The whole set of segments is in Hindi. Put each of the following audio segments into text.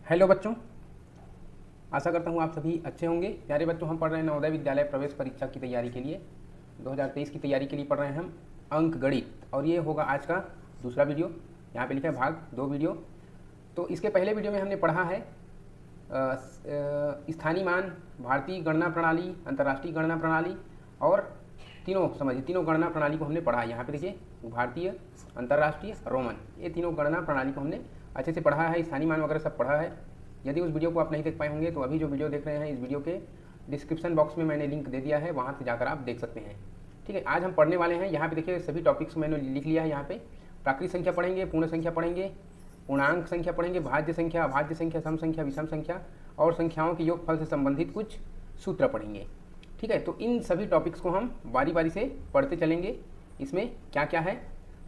हेलो बच्चों, आशा करता हूँ आप सभी अच्छे होंगे। प्यारे बच्चों, हम पढ़ रहे हैं नवोदय विद्यालय प्रवेश परीक्षा की तैयारी के लिए, 2023 की तैयारी के लिए पढ़ रहे हैं हम अंक गणित। और ये होगा आज का दूसरा वीडियो। यहाँ पे लिखा है भाग 2 वीडियो। तो इसके पहले वीडियो में हमने पढ़ा है स्थानीय मान, भारतीय गणना प्रणाली, अंतर्राष्ट्रीय गणना प्रणाली और तीनों गणना प्रणाली को हमने पढ़ा है। यहाँ पे देखिए, भारतीय, अंतर्राष्ट्रीय, रोमन, ये तीनों गणना प्रणाली को हमने अच्छे से पढ़ा है। स्थानीय मान वगैरह सब पढ़ा है। यदि उस वीडियो को आप नहीं देख पाए होंगे तो अभी जो वीडियो देख रहे हैं, इस वीडियो के डिस्क्रिप्शन बॉक्स में मैंने लिंक दे दिया है, वहाँ से जाकर आप देख सकते हैं। ठीक है, आज हम पढ़ने वाले हैं। यहाँ पे देखिए सभी टॉपिक्स मैंने लिख लिया है। यहाँ पे प्राकृत संख्या पढ़ेंगे, पूर्ण संख्या पढ़ेंगे, पूर्णांक संख्या पढ़ेंगे, भाज्य संख्या, अभाज्य संख्या, सम संख्या, विषम संख्या और संख्याओं के योगफल से संबंधित कुछ सूत्र पढ़ेंगे। ठीक है, तो इन सभी टॉपिक्स को हम बारी बारी से पढ़ते चलेंगे, इसमें क्या क्या है।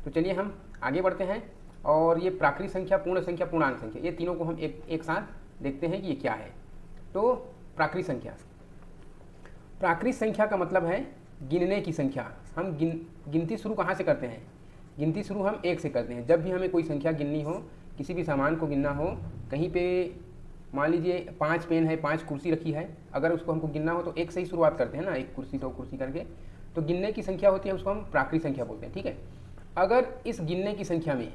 तो चलिए हम आगे बढ़ते हैं। और ये प्राकृत संख्या, पूर्ण संख्या, पूर्णांक संख्या, ये तीनों को हम एक साथ देखते हैं कि ये क्या है। तो प्राकृत संख्या, प्राकृत संख्या का मतलब है गिनने की संख्या। हम गिनती शुरू कहाँ से करते हैं? गिनती शुरू हम 1 से करते हैं। जब भी हमें कोई संख्या गिननी हो, किसी भी सामान को गिनना हो, कहीं पे मान लीजिए 5 पेन है, 5 कुर्सी रखी है, अगर उसको हमको गिनना हो तो 1 से ही शुरुआत करते हैं ना, 1 कुर्सी 2 कुर्सी करके। तो गिनने की संख्या होती है, उसको हम प्राकृत संख्या बोलते हैं। ठीक है, अगर इस गिनने की संख्या में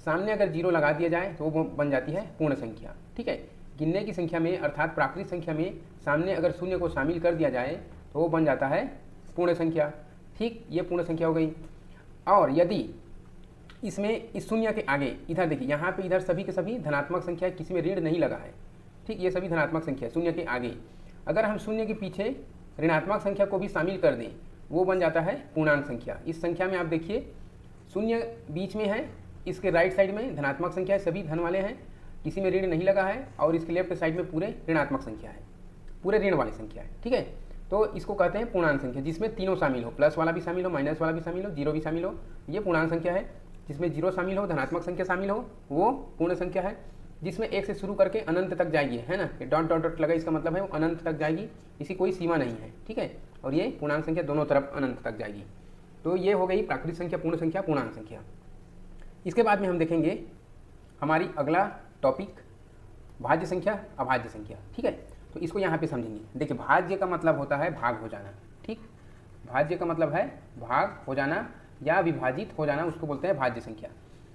सामने अगर 0 लगा दिया जाए तो वो बन जाती है पूर्ण संख्या। ठीक है, गिनने की संख्या में अर्थात प्राकृत संख्या में सामने अगर शून्य को शामिल कर दिया जाए तो वो बन जाता है पूर्ण संख्या। ठीक, ये पूर्ण संख्या हो गई। और यदि इसमें इस शून्य के आगे इधर देखिए, यहाँ पे इधर सभी के सभी धनात्मक संख्या है, किसी में ऋण नहीं लगा है। ठीक, ये सभी धनात्मक संख्या शून्य के आगे अगर हम शून्य के पीछे ऋणात्मक संख्या को भी शामिल कर दें, वो बन जाता है पूर्णांक संख्या। इस संख्या में आप देखिए शून्य बीच में है, इसके राइट साइड में धनात्मक संख्या है, सभी धन वाले हैं, किसी में ऋण नहीं लगा है, और इसके लेफ्ट साइड में पूरे ऋणात्मक संख्या है, पूरे ऋण वाली संख्या है। ठीक है, तो इसको कहते हैं पूर्णांक संख्या, जिसमें तीनों शामिल हो, प्लस वाला भी शामिल हो, माइनस वाला भी शामिल हो, 0 भी शामिल हो, ये पूर्णांक संख्या है। जिसमें 0 शामिल हो, धनात्मक संख्या शामिल हो, वो पूर्ण संख्या है। जिसमें 1 से शुरू करके अनंत तक जाएगी, है ना, डॉट डॉट डॉट लगा, इसका मतलब है वो अनंत तक जाएगी, इसी कोई सीमा नहीं है। ठीक है, और ये पूर्णांक संख्या दोनों तरफ अनंत तक जाएगी। तो ये हो गई प्राकृत संख्या, पूर्ण संख्या, पूर्णांक संख्या। इसके बाद में हम देखेंगे हमारी अगला टॉपिक भाज्य संख्या, अभाज्य संख्या। ठीक है, तो इसको यहाँ पे समझेंगे। देखिए, भाज्य का मतलब होता है भाग हो जाना। ठीक, भाज्य का मतलब है भाग हो जाना या विभाजित हो जाना, उसको बोलते हैं भाज्य संख्या।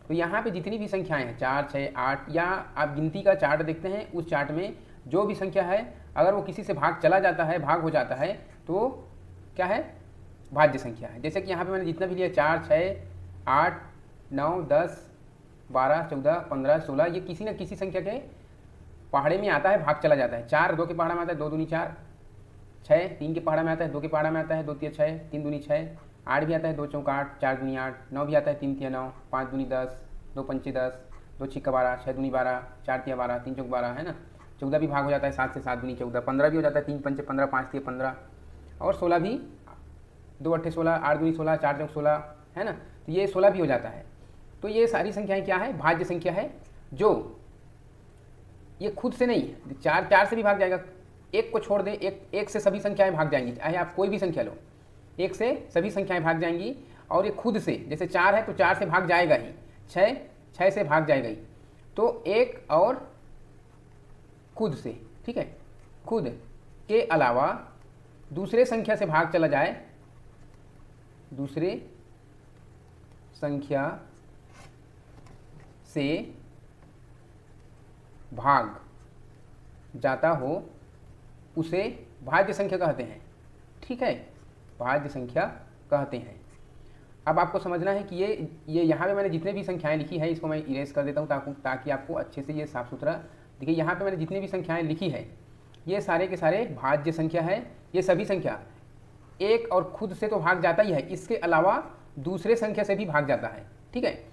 तो यहाँ पे जितनी भी संख्याएं हैं, 4, 6, 8, या आप गिनती का चार्ट देखते हैं, उस चार्ट में जो भी संख्या है अगर वो किसी से भाग चला जाता है, भाग हो जाता है, तो क्या है? भाज्य संख्या है। जैसे कि यहाँ पे मैंने जितना भी लिया, 4, 6, 8, 9, 10, 12, 14, 15, 16, ये किसी न किसी संख्या के पहाड़े में आता है, भाग चला जाता है। 4 2 के पहाड़ा में आता है, 2 दूनी 4, 6 3 के पहाड़ा में आता है, 2 के पहाड़ा में आता है, 2 3 6, 3 दूनी 6, 8 भी आता है, 2 चौका 8, 4 दूनी 8, 9 भी आता है, 3 3 9, 5 दूनी 10, 2 पंचे 10, 2 छिक्का 12, 6 दूनी 12, 4 3 12, 3 चौक 12, है ना। 14 भी भाग हो जाता है, 7 से 7 दूनी 14, 15 भी हो जाता है, 3 पंचे 15, 5 3 15, और 16 भी, 2 अट्ठे 16, 8 दूनी 16, 4 चौक 16, है ना। तो ये 16 भी हो जाता है। तो ये सारी संख्याएं क्या है? भाज्य संख्या है, जो ये खुद से नहीं है, 4 से भी भाग जाएगा, 1 को छोड़ दें, एक से सभी संख्याएं भाग जाएंगी, चाहे आप कोई भी संख्या लो, 1 से सभी संख्याएं भाग जाएंगी। और ये खुद से, जैसे 4 है तो 4 से भाग जाएगा ही, 6 से भाग जाएगा ही, तो 1 और खुद से। ठीक है, खुद के अलावा दूसरे संख्या से भाग चला जाए, दूसरे संख्या से भाग जाता हो, उसे भाज्य संख्या कहते हैं। ठीक है, भाज्य संख्या कहते हैं। अब आपको समझना है कि ये यहाँ पे मैंने जितने भी संख्याएं लिखी है, इसको मैं इरेज कर देता हूँ ताकि आपको अच्छे से ये साफ सुथरा देखिए। यहाँ पे मैंने जितनी भी संख्याएं लिखी है, ये सारे के सारे भाज्य संख्या है। ये सभी संख्या 1 और खुद से तो भाग जाता ही है, इसके अलावा दूसरे संख्या से भी भाग जाता है। ठीक है,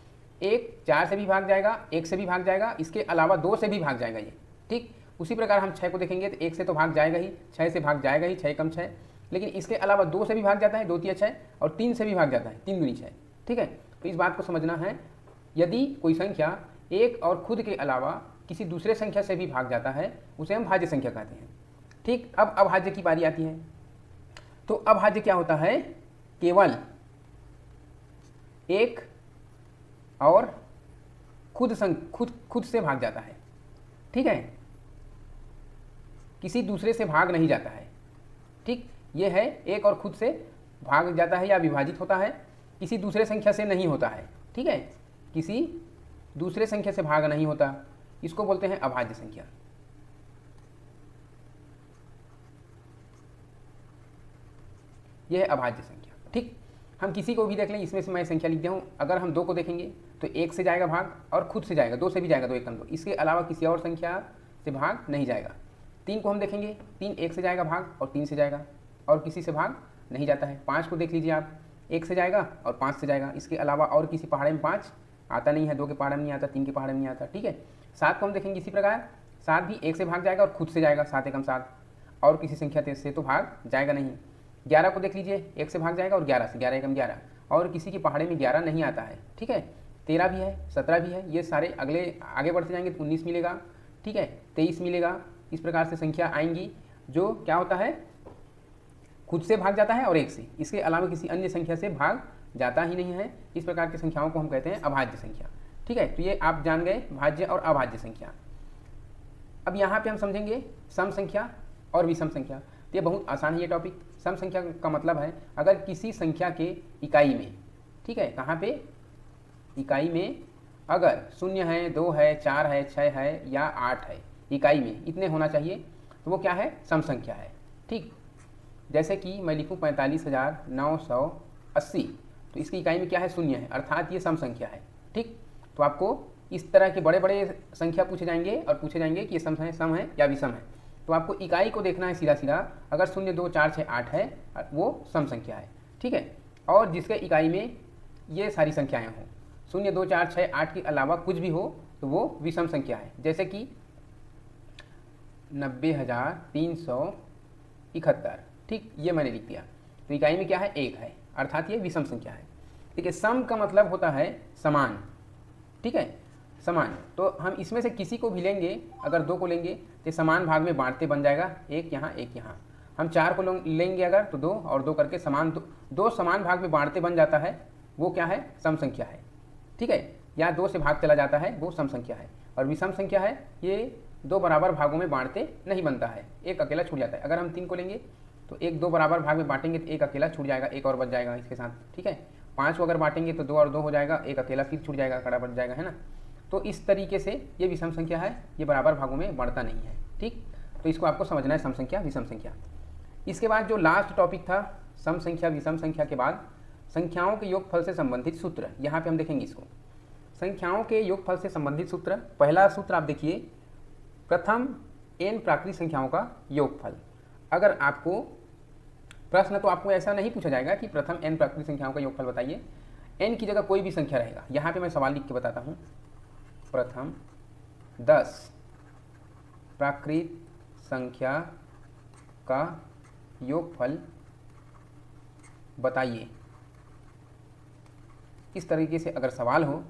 1 4 से भी भाग जाएगा, 1 से भी भाग जाएगा, इसके अलावा 2 से भी भाग जाएगा ये। ठीक, उसी प्रकार हम 6 को देखेंगे तो 1 से तो भाग जाएगा ही, 6 से भाग जाएगा ही, 6 कम 6, लेकिन इसके अलावा 2 से भी भाग जाता है, 2 3 6, और 3 से भी भाग जाता है, 3 दूनी 6। ठीक है, तो इस बात को समझना है। यदि कोई संख्या 1 और खुद के अलावा किसी दूसरे संख्या से भी भाग जाता है, उसे हम भाज्य संख्या कहते हैं। ठीक, अब अभाज्य की बारी आती है। तो अभाज्य क्या होता है? केवल 1 और खुद से भाग जाता है। ठीक है, किसी दूसरे से भाग नहीं जाता है। ठीक, ये है एक और खुद से भाग जाता है या विभाजित होता है, किसी दूसरे संख्या से नहीं होता है। ठीक है, किसी दूसरे संख्या से भाग नहीं होता, इसको बोलते हैं अभाज्य संख्या। यह है अभाज्य संख्या। ठीक, हम किसी को भी देख लें, इसमें से मैं संख्या लिख दिया हूँ, अगर हम 2 को देखेंगे तो 1 से जाएगा भाग और खुद से जाएगा, 2 से भी जाएगा, 2 एकम 2, इसके अलावा किसी और संख्या से भाग नहीं जाएगा। 3 को हम देखेंगे, 3 1 से जाएगा भाग और 3 से जाएगा और किसी से भाग नहीं जाता है। 5 को देख लीजिए आप, 1 से जाएगा और 5 से जाएगा, इसके अलावा और किसी पहाड़े में 5 आता नहीं है, 2 के पहाड़े में नहीं आता, 3 के पहाड़े में नहीं आता। ठीक है, 7 को हम देखेंगे इसी प्रकार, 7 भी 1 से भाग जाएगा और खुद से जाएगा, 7 एकम 7, और किसी संख्या से तो भाग जाएगा नहीं। 11 को देख लीजिए, 1 से भाग जाएगा और 11 से, 11 एकम 11, और किसी की पहाड़े में 11 नहीं आता है। ठीक है, 13 भी है, 17 भी है, ये सारे अगले आगे बढ़ते जाएंगे तो 19 मिलेगा। ठीक है, 23 मिलेगा। इस प्रकार से संख्या आएंगी जो क्या होता है, खुद से भाग जाता है और 1 से, इसके अलावा किसी अन्य संख्या से भाग जाता ही नहीं है। इस प्रकार की संख्याओं को हम कहते हैं अभाज्य संख्या। ठीक है, तो ये आप जान गए भाज्य और अभाज्य संख्या। अब यहाँ पे हम समझेंगे सम संख्या और विषम संख्या। तो ये बहुत आसान है ये टॉपिक। सम संख्या का मतलब है अगर किसी संख्या के इकाई में, ठीक है, कहाँ पे, इकाई में अगर 0 है, 2 है, 4 है, 6 है या 8 है, इकाई में इतने होना चाहिए, तो वो क्या है, सम संख्या है। ठीक, जैसे कि मैं लिखूँ 45,980, तो इसकी इकाई में क्या है, 0 है, अर्थात ये सम संख्या है। ठीक, तो आपको इस तरह के बड़े बड़े संख्या पूछे जाएंगे और पूछे जाएंगे कि ये सम है या विषम है, तो आपको इकाई को देखना है सीधा सीधा। अगर 0, 2, 4, 6, 8 है वो सम संख्या है। ठीक है, और जिसके इकाई में ये सारी संख्याएं हों, 0, 2, 4, 6, 8 के अलावा कुछ भी हो तो वो विषम संख्या है। जैसे कि 90,371, ठीक, ये मैंने लिख दिया, तो इकाई में क्या है, 1 है, अर्थात ये विषम संख्या है। ठीक है, सम का मतलब होता है समान। ठीक है, समान, तो हम इसमें से किसी को भी लेंगे, अगर 2 को लेंगे तो समान भाग में बांटते बन जाएगा, 1 यहाँ 1 यहाँ। हम 4 को लेंगे अगर तो 2 और 2 करके समान, 2 समान भाग में बांटते बन जाता है, वो क्या है, सम संख्या है। ठीक है, या 2 से भाग चला जाता है, वो सम संख्या है। और विषम संख्या है, ये 2 बराबर भागों में बांटते नहीं बनता है, एक अकेला छूट जाता है। अगर हम 3 को लेंगे तो 1 2 बराबर भाग में बांटेंगे तो 1 अकेला छूट जाएगा, 1 और बच जाएगा इसके साथ। ठीक है, 5 को अगर बांटेंगे तो 2 और 2 हो जाएगा, 1 अकेला फिर छूट जाएगा, कड़ा बच जाएगा, है ना। तो इस तरीके से ये विषम संख्या है, ये बराबर भागों में बढ़ता नहीं है। ठीक, तो इसको आपको समझना है, सम संख्या विषम संख्या। इसके बाद जो लास्ट टॉपिक था, सम संख्या विषम संख्या के बाद संख्याओं के योगफल से संबंधित सूत्र, यहाँ पे हम देखेंगे इसको। संख्याओं के योगफल से संबंधित सूत्र, पहला सूत्र आप देखिए, प्रथम n प्राकृतिक संख्याओं का योगफल। अगर आपको प्रश्न, तो आपको ऐसा नहीं पूछा जाएगा कि प्रथम n प्राकृतिक संख्याओं का योगफल बताइए, n की जगह कोई भी संख्या रहेगा। यहाँ पे मैं सवाल लिख के बताता हूँ, प्रथम 10 प्राकृत संख्या का योगफल बताइए। इस तरीके से अगर सवाल हो,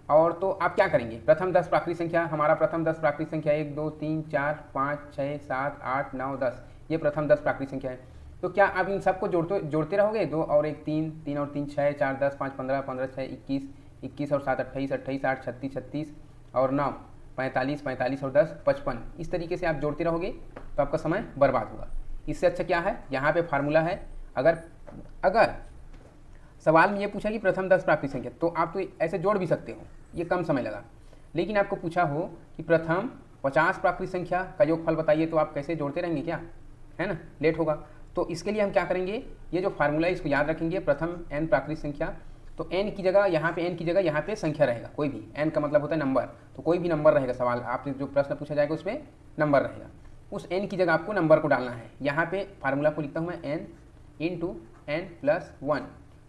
और तो आप क्या करेंगे, प्रथम 10 प्राकृत संख्या, हमारा प्रथम 10 प्राकृत संख्या 1 2 3 4 5 6 7 8 9 10, ये प्रथम 10 प्राकृत संख्या है। तो क्या आप इन सबको जोड़ते रहोगे, 2 और 1 3, 3 और 3 6, 4 10, 5 15, 15 6 21, 21 और 7 28, 28 8 36, 36 और 9 45, 45 और 10 55, इस तरीके से आप जोड़ते रहोगे तो आपका समय बर्बाद होगा। इससे अच्छा क्या है, यहाँ पे फार्मूला है। अगर सवाल में ये पूछा कि प्रथम 10 प्राकृत संख्या, तो आप तो ऐसे जोड़ भी सकते हो, ये कम समय लगा। लेकिन आपको पूछा हो कि प्रथम 50 प्राकृत संख्या का योगफल बताइए, तो आप कैसे जोड़ते रहेंगे, क्या है ना, लेट होगा। तो इसके लिए हम क्या करेंगे, ये जो फार्मूला है इसको याद रखेंगे, प्रथम n प्राकृत संख्या, तो n की जगह यहाँ पे, n की जगह यहाँ पे संख्या रहेगा, कोई भी, n का मतलब होता है नंबर, तो कोई भी नंबर रहेगा, सवाल आपसे जो प्रश्न पूछा जाएगा उसमें नंबर रहेगा, उस n की जगह आपको नंबर को डालना है। यहाँ पे फार्मूला को लिखता हूँ मैं, n इंटू n प्लस 1,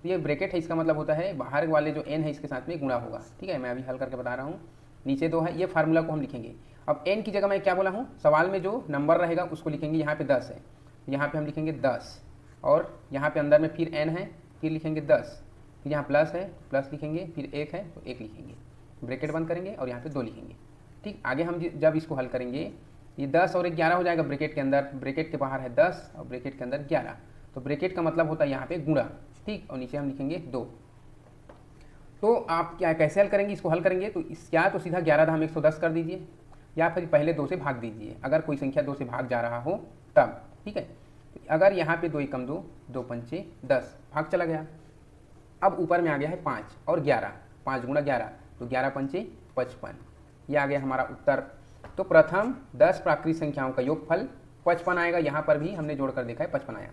तो ये ब्रैकेट है, इसका मतलब होता है बाहर वाले जो n है इसके साथ में गुणा होगा। ठीक है, मैं अभी हल करके बता रहा हूँ, नीचे 2 है, ये फार्मूला को हम लिखेंगे। अब n की जगह मैं क्या बोला हूँ, सवाल में जो नंबर रहेगा उसको लिखेंगे, यहाँ पे 10 है, यहाँ पे हम लिखेंगे 10, और यहाँ पे अंदर में फिर n है, फिर लिखेंगे 10, फिर यहाँ प्लस है, प्लस लिखेंगे, फिर 1 है तो 1 लिखेंगे, ब्रैकेट बंद करेंगे और यहाँ पे 2 लिखेंगे। ठीक, आगे हम जब इसको हल करेंगे, ये 10 और 11 हो जाएगा ब्रैकेट के अंदर, ब्रैकेट के बाहर है 10 और ब्रैकेट के अंदर 11, तो ब्रैकेट का मतलब होता है यहाँ पे गुणा। ठीक, और नीचे हम लिखेंगे 2। तो आप क्या कैसे हल करेंगे, इसको हल करेंगे तो या तो सीधा 11 धाम 110 कर दीजिए, या फिर पहले 2 से भाग दीजिए, अगर कोई संख्या 2 से भाग जा रहा हो तब, ठीक है। अगर यहाँ पे 2 एकम 2, 2 पंचे 10, भाग चला गया। अब ऊपर में आ गया है 5 और 11, 5 गुणा 11 तो 11 पंचे 55, ये आ गया हमारा उत्तर। तो प्रथम 10 प्राकृतिक संख्याओं का योगफल 55 आएगा। यहाँ पर भी हमने जोड़कर देखा है 55 आया।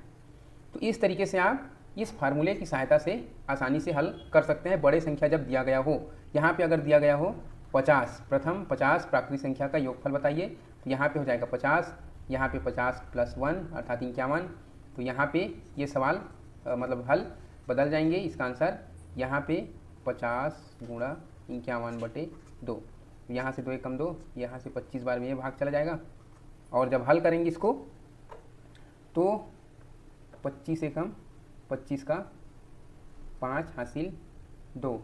तो इस तरीके से आप इस फार्मूले की सहायता से आसानी से हल कर सकते हैं। बड़े संख्या जब दिया गया हो, यहाँ पे अगर दिया गया हो 50, प्रथम 50 प्राकृतिक संख्या का योगफल बताइए, तो यहाँ पे हो जाएगा 50, यहाँ पे 50 + 1 अर्थात 51। तो यहाँ पे ये सवाल मतलब हल बदल जाएंगे। इसका आंसर यहाँ पे 50 गुणा 51/2, यहाँ से 2 एकम 2, यहाँ से 25 बार में ये भाग चला जाएगा। और जब हल करेंगे इसको तो 25 एकम 25 का 5 हासिल 2,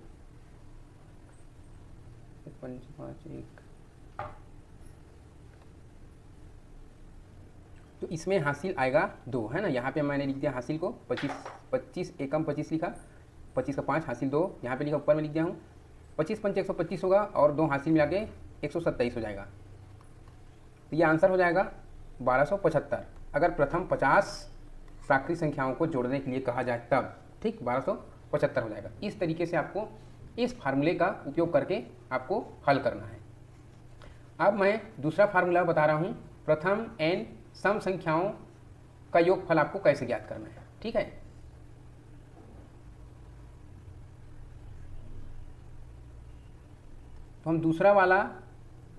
5 1, तो इसमें हासिल आएगा 2, है ना। यहाँ पे मैंने लिख दिया हासिल को 25 एकम 25 लिखा, 25 का 5 हासिल 2, यहाँ पे लिखा, ऊपर में लिख दिया हूँ। 25 पंचे 125 होगा और 2 हासिल मिला के 127 हो जाएगा। तो ये आंसर हो जाएगा 1275, अगर प्रथम 50 प्राकृतिक संख्याओं को जोड़ने के लिए कहा जाए तब, ठीक, 1275 हो जाएगा। इस तरीके से आपको इस फार्मूले का उपयोग करके आपको हल करना है। अब मैं दूसरा फार्मूला बता रहा हूँ, प्रथम n सम संख्याओं का योगफल आपको कैसे ज्ञात करना है, ठीक है। तो हम दूसरा वाला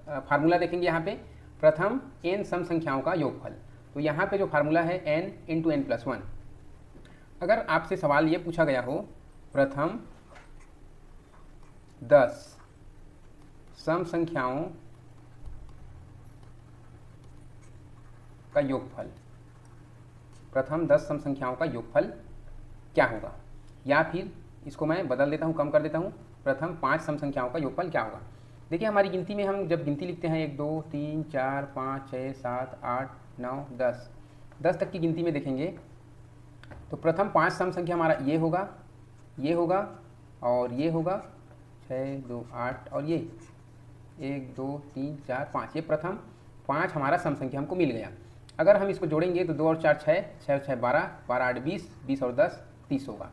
फार्मूला देखेंगे। यहाँ पे प्रथम n सम संख्याओं का योगफल, तो यहाँ पे जो फार्मूला है n × n + 1। अगर आपसे सवाल ये पूछा गया हो, प्रथम 10 सम संख्याओं का योगफल, प्रथम 10 सम संख्याओं का योगफल क्या होगा, या फिर इसको मैं बदल देता हूँ, कम कर देता हूँ, प्रथम 5 सम संख्याओं का योगफल क्या होगा। देखिए हमारी गिनती में हम जब गिनती लिखते हैं 1 2 3 4 5 6 7 8 9 10 तक की गिनती में देखेंगे तो प्रथम 5 सम संख्या हमारा ये होगा, ये होगा और ये होगा, 6 2 8 और ये 1 2 3 4 5, ये प्रथम 5 हमारा सम संख्या हमको मिल गया। अगर हम इसको जोड़ेंगे तो 2 और 4 6, 6 और 6 12, 12 8 20, 20 और 10 30 होगा।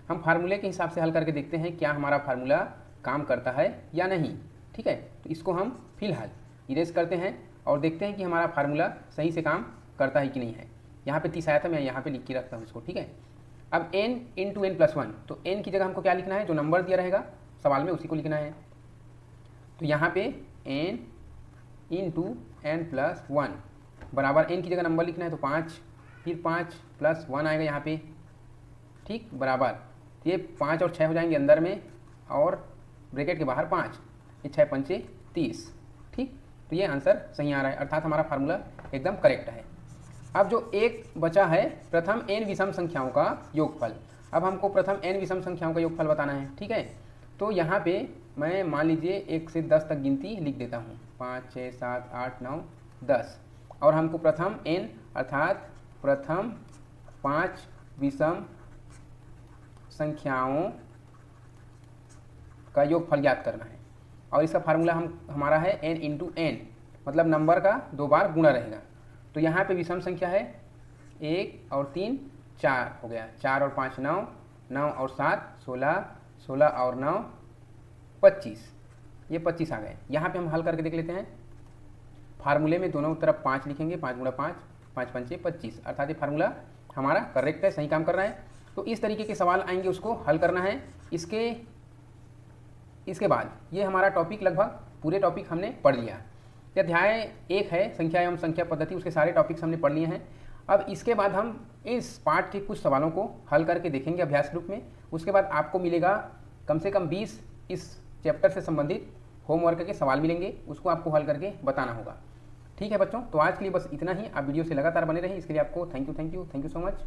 हम फार्मूले के हिसाब से हल करके देखते हैं क्या हमारा फार्मूला काम करता है या नहीं, ठीक है। तो इसको हम फिलहाल इरेज करते हैं और देखते हैं कि हमारा फार्मूला सही से काम करता है कि नहीं है। यहाँ पे 30 आया था, मैं यहाँ पे लिख के रखता हूँ इसको, ठीक है। अब n × n + 1, तो n की जगह हमको क्या लिखना है, जो नंबर दिया रहेगा सवाल में उसी को लिखना है। तो यहाँ पे n × n + 1 बराबर n की जगह नंबर लिखना है, तो 5, फिर 5 + 1 आएगा यहाँ पे, ठीक, बराबर। तो ये 5 और 6 हो जाएंगे अंदर में और ब्रैकेट के बाहर 5, ये 6 पंचे 30, ठीक। तो ये आंसर सही आ रहा है, अर्थात हमारा फार्मूला एकदम करेक्ट है। अब जो एक बचा है प्रथम n विषम संख्याओं का योगफल, अब हमको प्रथम n विषम संख्याओं का योगफल बताना है, ठीक है। तो यहाँ पे मैं मान लीजिए 1 से 10 तक गिनती लिख देता हूँ, 5 6 7 8 9 10, और हमको प्रथम n अर्थात प्रथम 5 विषम संख्याओं का योगफल ज्ञात करना है। और इसका फार्मूला हमारा है n × n, मतलब नंबर का 2 बार गुणा रहेगा। तो यहाँ पे विषम संख्या है 1 और 3 4 हो गया, 4 और 5 9, 9 और 7 16, 16 और 9 25, ये 25 आ गए। यहाँ पे हम हल करके देख लेते हैं। फार्मूले में दोनों तरफ 5 लिखेंगे, 5 × 5, 5 पंचे 25, अर्थात ये फार्मूला हमारा करेक्ट है, सही काम कर रहा है। तो इस तरीके के सवाल आएंगे, उसको हल करना है। इसके बाद ये हमारा टॉपिक लगभग पूरे टॉपिक हमने पढ़ लिया। ये अध्याय 1 है संख्या एवं संख्या पद्धति, उसके सारे टॉपिक्स हमने पढ़ लिए हैं। अब इसके बाद हम इस पार्ट के कुछ सवालों को हल करके देखेंगे अभ्यास रूप में। उसके बाद आपको मिलेगा कम से कम 20 इस चैप्टर से संबंधित होमवर्क के सवाल मिलेंगे, उसको आपको हल करके बताना होगा। ठीक है बच्चों, तो आज के लिए बस इतना ही। आप वीडियो से लगातार बने रहें, इसके लिए आपको थैंक यू सो मच।